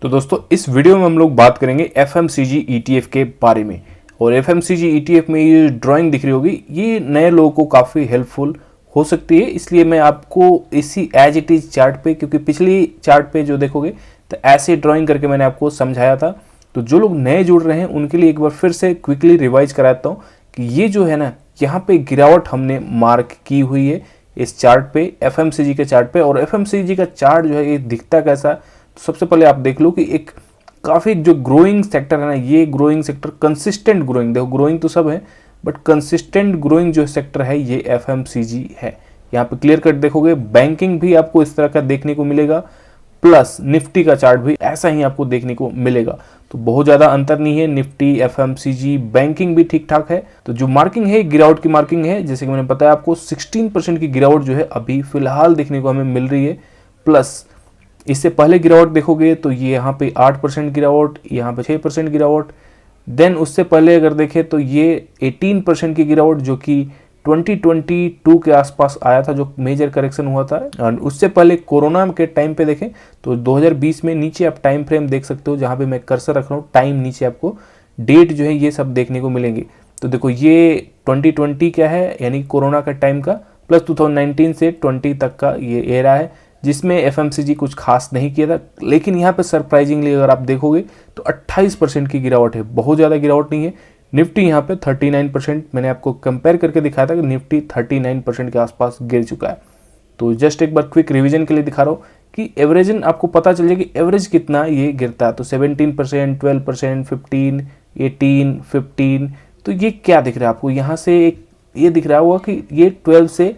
तो दोस्तों इस वीडियो में हम लोग बात करेंगे एफएमसीजी ईटीएफ के बारे में। और एफएमसीजी ईटीएफ में ये ड्राइंग दिख रही होगी, ये नए लोगों को काफ़ी हेल्पफुल हो सकती है। इसलिए मैं आपको इसी एज इट इज़ चार्ट पे, क्योंकि पिछली चार्ट पे जो देखोगे तो ऐसे ड्राइंग करके मैंने आपको समझाया था। तो जो लोग नए जुड़ रहे हैं उनके लिए एक बार फिर से क्विकली रिवाइज कराता हूँ कि ये जो है ना, यहाँ पे गिरावट हमने मार्क की हुई है इस चार्ट पे, एफएमसीजी के चार्ट पे। और एफएमसीजी का चार्ट जो है ये दिखता कैसा, तो सबसे पहले आप देख लो कि एक काफ़ी जो ग्रोइंग सेक्टर है ना, ये ग्रोइंग सेक्टर कंसिस्टेंट ग्रोइंग, देखो ग्रोइंग तो सब है बट कंसिस्टेंट ग्रोइंग जो सेक्टर है ये एफएमसीजी है। यहाँ पे क्लियर कट देखोगे, बैंकिंग भी आपको इस तरह का देखने को मिलेगा, प्लस निफ्टी का चार्ट भी ऐसा ही आपको देखने को मिलेगा। तो बहुत ज़्यादा अंतर नहीं है, निफ्टी, एफएमसीजी, बैंकिंग भी ठीक ठाक है। तो जो मार्किंग है गिरावट की मार्किंग है, जैसे कि मैंने बताया आपको 16% की गिरावट जो है अभी फिलहाल देखने को हमें मिल रही है। प्लस इससे पहले गिरावट देखोगे तो ये यहाँ पे 8% गिरावट, यहाँ पे 6% गिरावट। देन उससे पहले अगर देखें तो ये 18% की गिरावट जो कि 2022 के आसपास आया था, जो मेजर करेक्शन हुआ था। और उससे पहले कोरोना के टाइम पे देखें तो 2020 में, नीचे आप टाइम फ्रेम देख सकते हो जहाँ पे मैं कर्सर रख रहा हूँ, टाइम नीचे आपको डेट जो है ये सब देखने को मिलेंगे। तो देखो ये 2020 क्या है, यानी कोरोना का टाइम का, प्लस 2019 से 20 तक का ये एरा है जिसमें एफएमसीजी कुछ खास नहीं किया था। लेकिन यहाँ पे सरप्राइजिंगली अगर आप देखोगे तो 28% की गिरावट है, बहुत ज़्यादा गिरावट नहीं है। निफ्टी यहाँ पे 39%, मैंने आपको कंपेयर करके दिखाया था कि निफ्टी 39% के आसपास गिर चुका है। तो जस्ट एक बार क्विक रिवीजन के लिए दिखा रहा हूँ कि एवरेजन आपको पता चल जाए कि एवरेज कितना ये गिरता है। तो 17%, 12%, 15, 18, 15, तो ये क्या दिख रहा है आपको यहाँ से, एक ये दिख रहा होगा कि ये 12 से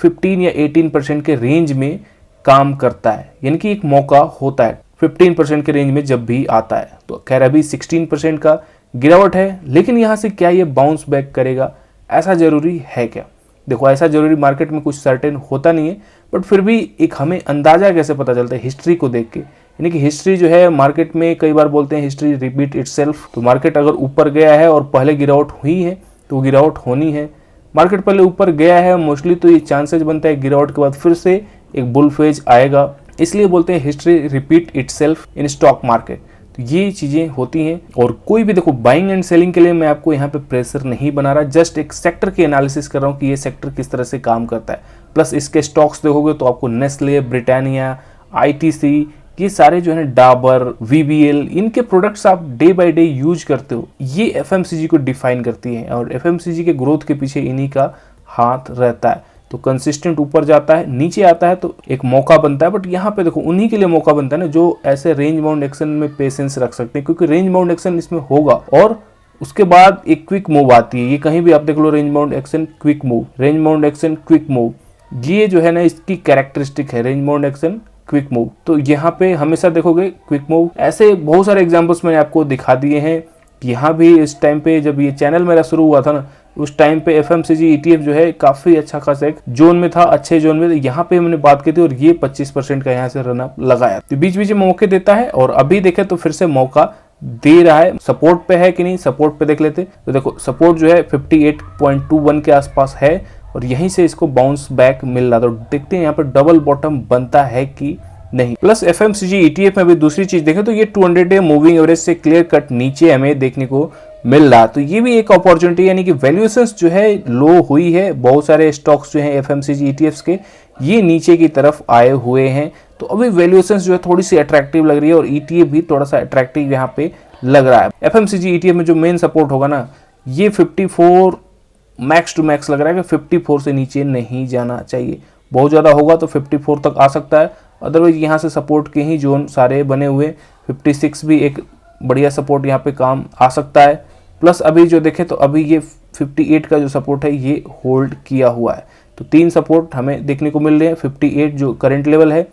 15 या 18% के रेंज में काम करता है, यानी कि एक मौका होता है 15% के रेंज में जब भी आता है। तो खैर अभी 16% का गिरावट है, लेकिन यहाँ से क्या ये बाउंस बैक करेगा, ऐसा जरूरी है क्या? देखो ऐसा जरूरी मार्केट में कुछ सर्टेन होता नहीं है, बट फिर भी एक हमें अंदाजा कैसे पता चलता है, हिस्ट्री को देख के। यानी कि हिस्ट्री जो है मार्केट में, कई बार बोलते हैं हिस्ट्री रिपीट इटसेल्फ। तो मार्केट अगर ऊपर गया है और पहले गिरावट हुई है तो गिरावट होनी है। मार्केट पहले ऊपर गया है मोस्टली, तो ये चांसेस बनता है गिरावट के बाद फिर से एक बुल फेज आएगा। इसलिए बोलते हैं history repeat itself in stock market. तो ये चीजें होती हैं। और कोई भी देखो बाइंग एंड सेलिंग के लिए मैं आपको यहाँ पे प्रेशर नहीं बना रहा, जस्ट एक सेक्टर की एनालिसिस कर रहा हूँ कि ये सेक्टर किस तरह से काम करता है। प्लस इसके स्टॉक्स देखोगे तो आपको नेस्ले, ब्रिटानिया, आईटीसी, ये सारे जो है डाबर, वीबीएल, इनके प्रोडक्ट्स आप डे बाय डे यूज करते हो, ये एफएमसीजी को डिफाइन करती है। और एफएमसीजी के ग्रोथ के पीछे इन्हीं का हाथ रहता है। तो कंसिस्टेंट ऊपर जाता है, नीचे आता है तो एक मौका बनता है। बट यहाँ पे देखो उन्हीं के लिए मौका बनता है ना जो ऐसे रेंज बाउंड एक्शन में पेशेंस रख सकते हैं, क्योंकि रेंज बाउंड एक्शन इसमें होगा और उसके बाद एक क्विक मूव आती है। ये कहीं भी आप देख लो, range bound action quick move, range bound action quick move, ये जो है ना इसकी कैरेक्टरिस्टिक है, range bound action quick move. तो यहाँ पे हमेशा देखोगे क्विक मूव। ऐसे बहुत सारे एग्जाम्पल्स मैंने आपको दिखा दिए हैं। यहाँ भी इस टाइम पे जब ये चैनल मेरा शुरू हुआ था ना, उस टाइम पे एफएमसीजी ईटीएफ जो है काफी अच्छा खासा एक जोन में था, अच्छे जोन में। यहाँ पे हमने बात की थी और ये 25% का यहाँ से रनअप लगाया। तो बीच बीच में मौके देता है और अभी देखे तो फिर से मौका दे रहा है। सपोर्ट पे है कि नहीं, सपोर्ट पे देख लेते। तो देखो सपोर्ट जो है 58.21 के आसपास है और यहीं से इसको बाउंस बैक मिल रहा था। तो देखते हैं यहाँ पे डबल बॉटम बनता है कि नहीं। प्लस एफएमसीजी ईटीएफ में भी दूसरी चीज देखें तो ये 200 डे मूविंग एवरेज से क्लियर कट नीचे हमें देखने को मिल रहा। तो ये भी एक अपॉर्चुनिटी, यानी कि वैल्यूएशंस जो है लो हुई है। बहुत सारे स्टॉक्स जो हैं एफएमसीजी ईटीएफ्स के, ये नीचे की तरफ आए हुए हैं। तो अभी वैल्यूएशंस जो है थोड़ी सी अट्रैक्टिव लग रही है और ईटीएफ भी थोड़ा सा अट्रैक्टिव यहाँ पे लग रहा है। एफएमसीजी ईटीएफ में जो मेन सपोर्ट होगा ना, ये 54 मैक्स टू मैक्स लग रहा है कि 54 से नीचे नहीं जाना चाहिए। बहुत ज़्यादा होगा तो 54 तक आ सकता है, अदरवाइज यहाँ से सपोर्ट के ही जोन सारे बने हुए। 56 भी एक बढ़िया सपोर्ट यहाँ पे काम आ सकता है। प्लस अभी जो देखें तो अभी ये 58 का जो सपोर्ट है ये होल्ड किया हुआ है। तो तीन सपोर्ट हमें देखने को मिल रहे हैं। 58 जो करंट लेवल है,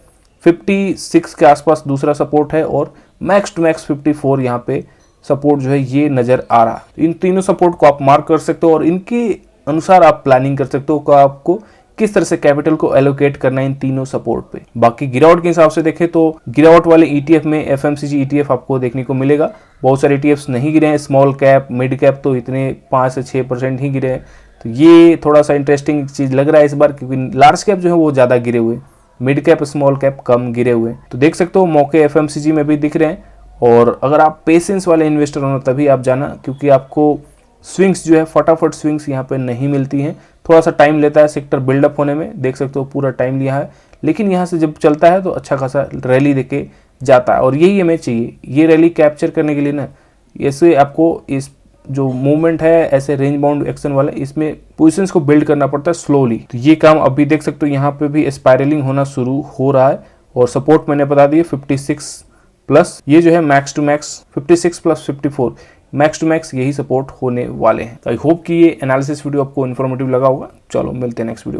56 के आसपास दूसरा सपोर्ट है और मैक्स टू मैक्स 54 यहाँ पे सपोर्ट जो है ये नज़र आ रहा है। इन तीनों सपोर्ट को आप मार्क कर सकते हो और इनके अनुसार आप प्लानिंग कर सकते हो कि आपको किस तरह से कैपिटल को एलोकेट करना है इन तीनों सपोर्ट पे। बाकी गिरावट के हिसाब से देखें तो गिरावट वाले ईटीएफ में एफएमसीजी ईटीएफ आपको देखने को मिलेगा। बहुत सारे ईटीएफ्स नहीं गिरे हैं, स्मॉल कैप, मिड कैप तो इतने 5 से 6% ही गिरे हैं। तो ये थोड़ा सा इंटरेस्टिंग चीज लग रहा है इस बार, क्योंकि लार्ज कैप जो है वो ज्यादा गिरे हुए। मिड कैप स्मॉल कैप कम गिरे हुए हैं। तो देख सकते हो मौके एफएमसीजी में भी दिख रहे हैं, और अगर आप पेशेंस वाले इन्वेस्टर हो तभी आप जाना, क्योंकि आपको स्विंग्स जो है फटाफट स्विंग्स यहाँ पे नहीं मिलती हैं, थोड़ा सा टाइम लेता है सेक्टर बिल्डअप होने में। देख सकते हो पूरा टाइम लिया है, लेकिन यहाँ से जब चलता है तो अच्छा खासा रैली देके जाता है, और यही हमें चाहिए। ये रैली कैप्चर करने के लिए ना, ऐसे आपको इस जो मूवमेंट है ऐसे रेंज बाउंड एक्शन वाले, इसमें पोजीशंस को बिल्ड करना पड़ता है स्लोली। तो ये काम अभी देख सकते हो यहाँ पे भी स्पाइरलिंग होना शुरू हो रहा है, और सपोर्ट मैंने बता दिया 56 प्लस, ये जो है max to max 56 plus 54 max to max यही सपोर्ट होने वाले हैं। तो आई होप कि ये एनालिसिस वीडियो आपको इन्फॉर्मेटिव लगा होगा। चलो मिलते हैं नेक्स्ट वीडियो में।